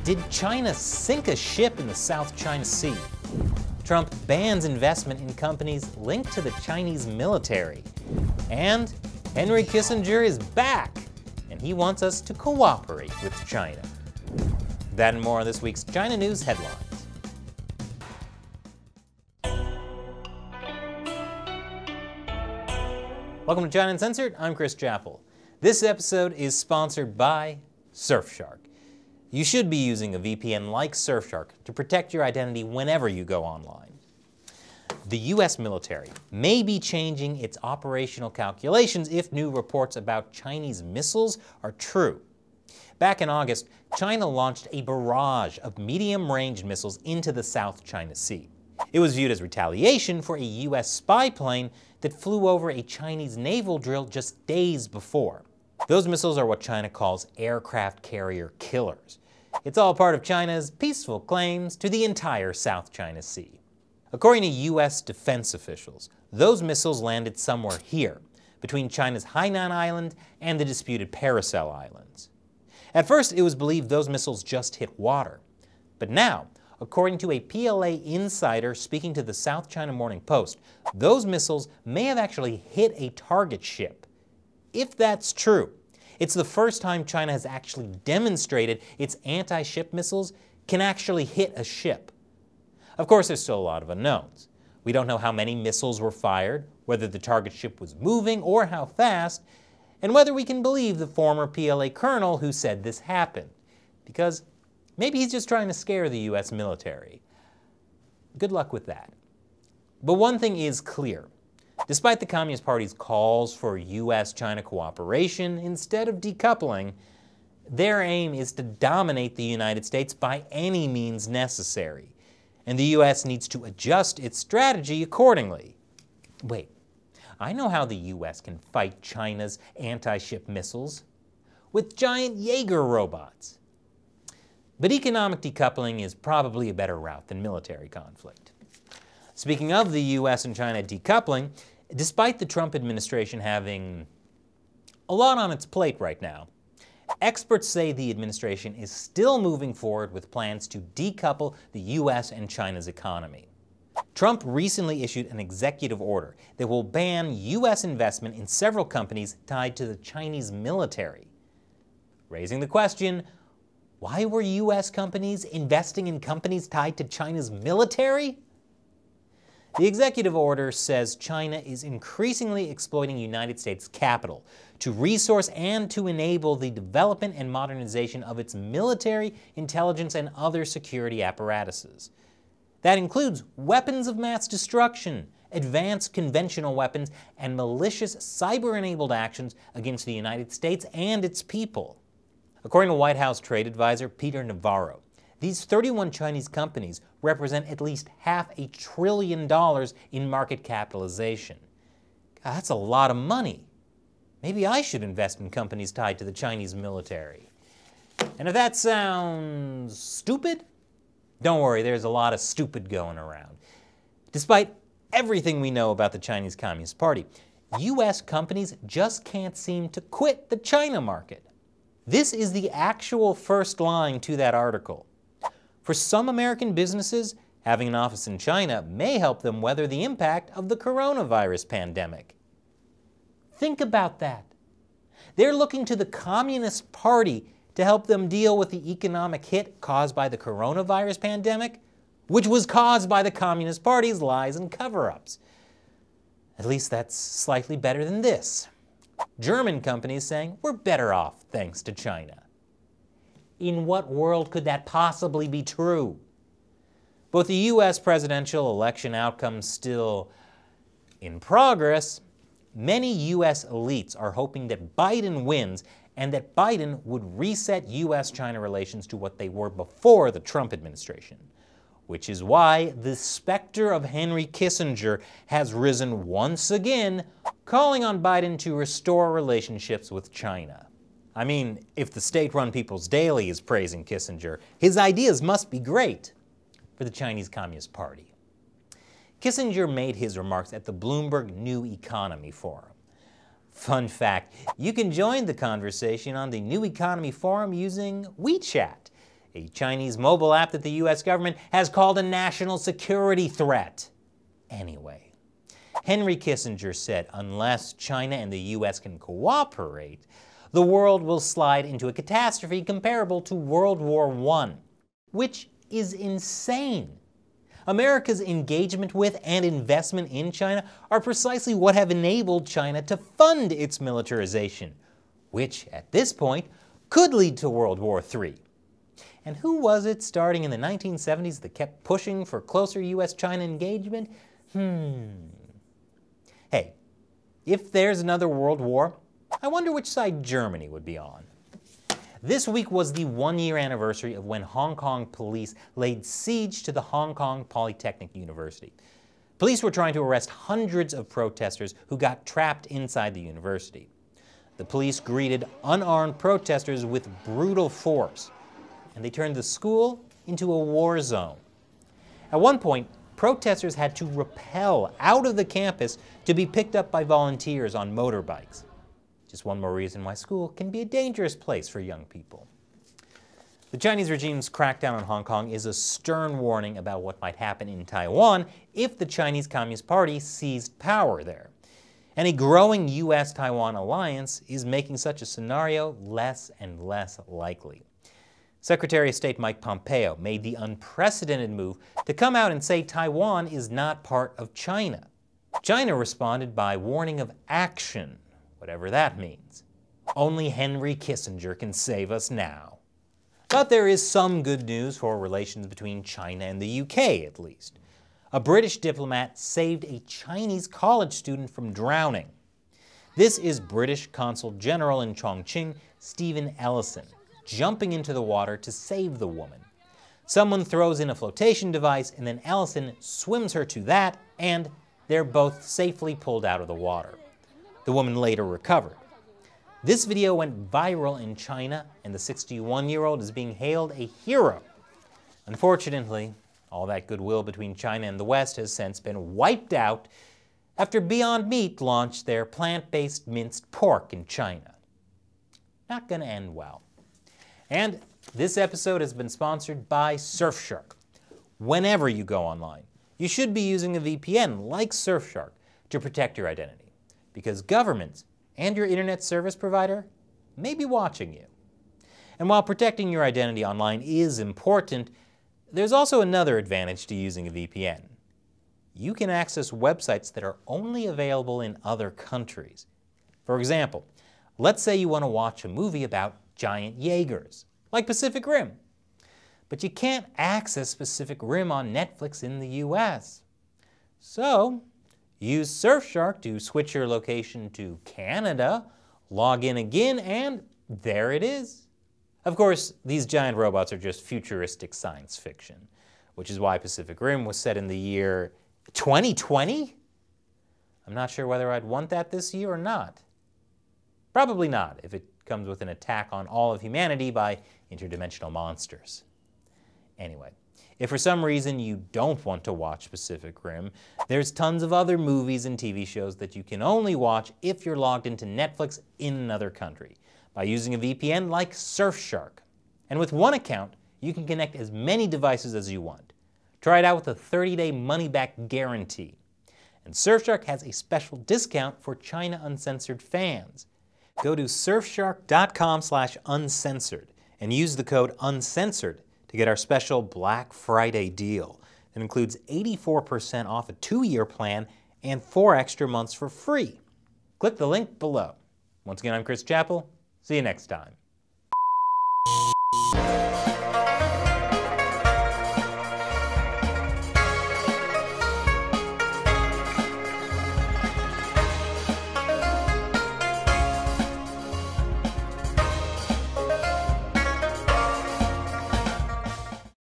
Did China sink a ship in the South China Sea? Trump bans investment in companies linked to the Chinese military. And Henry Kissinger is back, and he wants us to cooperate with China. That and more on this week's China News Headlines. Welcome to China Uncensored. I'm Chris Chappell. This episode is sponsored by Surfshark. You should be using a VPN like Surfshark to protect your identity whenever you go online. The US military may be changing its operational calculations if new reports about Chinese missiles are true. Back in August, China launched a barrage of medium-range missiles into the South China Sea. It was viewed as retaliation for a US spy plane that flew over a Chinese naval drill just days before. Those missiles are what China calls aircraft carrier killers. It's all part of China's peaceful claims to the entire South China Sea. According to US defense officials, those missiles landed somewhere here, between China's Hainan Island and the disputed Paracel Islands. At first, it was believed those missiles just hit water. But now, according to a PLA insider speaking to the South China Morning Post, those missiles may have actually hit a target ship. If that's true, it's the first time China has actually demonstrated its anti-ship missiles can actually hit a ship. Of course, there's still a lot of unknowns. We don't know how many missiles were fired, whether the target ship was moving or how fast, and whether we can believe the former PLA colonel who said this happened. Because maybe he's just trying to scare the US military. Good luck with that. But one thing is clear. Despite the Communist Party's calls for US-China cooperation instead of decoupling, their aim is to dominate the United States by any means necessary. And the US needs to adjust its strategy accordingly. Wait, I know how the US can fight China's anti-ship missiles. With giant Jaeger robots. But economic decoupling is probably a better route than military conflict. Speaking of the US and China decoupling, despite the Trump administration having a lot on its plate right now, experts say the administration is still moving forward with plans to decouple the US and China's economy. Trump recently issued an executive order that will ban US investment in several companies tied to the Chinese military. Raising the question, why were US companies investing in companies tied to China's military? The executive order says China is increasingly exploiting United States capital to resource and to enable the development and modernization of its military, intelligence, and other security apparatuses. That includes weapons of mass destruction, advanced conventional weapons, and malicious cyber-enabled actions against the United States and its people. According to White House trade advisor Peter Navarro, these 31 Chinese companies represent at least $500 billion in market capitalization. God, that's a lot of money. Maybe I should invest in companies tied to the Chinese military. And if that sounds stupid, don't worry, there's a lot of stupid going around. Despite everything we know about the Chinese Communist Party, US companies just can't seem to quit the China market. This is the actual first line to that article. For some American businesses, having an office in China may help them weather the impact of the coronavirus pandemic. Think about that. They're looking to the Communist Party to help them deal with the economic hit caused by the coronavirus pandemic, which was caused by the Communist Party's lies and cover-ups. At least that's slightly better than this. German companies saying we're better off thanks to China. In what world could that possibly be true? With the US presidential election outcome still in progress, many US elites are hoping that Biden wins and that Biden would reset US-China relations to what they were before the Trump administration. Which is why the specter of Henry Kissinger has risen once again, calling on Biden to restore relationships with China. I mean, if the state-run People's Daily is praising Kissinger, his ideas must be great for the Chinese Communist Party. Kissinger made his remarks at the Bloomberg New Economy Forum. Fun fact, you can join the conversation on the New Economy Forum using WeChat, a Chinese mobile app that the US government has called a national security threat. Anyway, Henry Kissinger said unless China and the US can cooperate, the world will slide into a catastrophe comparable to World War I, which is insane. America's engagement with and investment in China are precisely what have enabled China to fund its militarization, which at this point could lead to World War III. And who was it starting in the 1970s that kept pushing for closer US-China engagement? Hey, if there's another world war, I wonder which side Germany would be on. This week was the one-year anniversary of when Hong Kong police laid siege to the Hong Kong Polytechnic University. Police were trying to arrest hundreds of protesters who got trapped inside the university. The police greeted unarmed protesters with brutal force, and they turned the school into a war zone. At one point, protesters had to rappel out of the campus to be picked up by volunteers on motorbikes. Just one more reason why school can be a dangerous place for young people. The Chinese regime's crackdown on Hong Kong is a stern warning about what might happen in Taiwan if the Chinese Communist Party seized power there. And a growing US-Taiwan alliance is making such a scenario less and less likely. Secretary of State Mike Pompeo made the unprecedented move to come out and say Taiwan is not part of China. China responded by warning of action, whatever that means. Only Henry Kissinger can save us now. But there is some good news for relations between China and the UK, at least. A British diplomat saved a Chinese college student from drowning. This is British Consul General in Chongqing, Stephen Ellison, jumping into the water to save the woman. Someone throws in a flotation device, and then Ellison swims her to that, and they're both safely pulled out of the water. The woman later recovered. This video went viral in China, and the 61-year-old is being hailed a hero. Unfortunately, all that goodwill between China and the West has since been wiped out after Beyond Meat launched their plant-based minced pork in China. Not gonna end well. And this episode has been sponsored by Surfshark. Whenever you go online, you should be using a VPN like Surfshark to protect your identity, because governments and your internet service provider may be watching you. And while protecting your identity online is important, there's also another advantage to using a VPN. You can access websites that are only available in other countries. For example, let's say you want to watch a movie about giant Jaegers, like Pacific Rim. But you can't access Pacific Rim on Netflix in the US. So, use Surfshark to switch your location to Canada, log in again, and there it is. Of course, these giant robots are just futuristic science fiction, which is why Pacific Rim was set in the year 2020? I'm not sure whether I'd want that this year or not. Probably not, if it comes with an attack on all of humanity by interdimensional monsters. Anyway, if for some reason you don't want to watch Pacific Rim, there's tons of other movies and TV shows that you can only watch if you're logged into Netflix in another country, by using a VPN like Surfshark. And with one account, you can connect as many devices as you want. Try it out with a 30-day money-back guarantee. And Surfshark has a special discount for China Uncensored fans. Go to surfshark.com/uncensored and use the code UNCENSORED to get our special Black Friday deal that includes 84% off a 2-year plan and 4 extra months for free. Click the link below. Once again, I'm Chris Chappell. See you next time.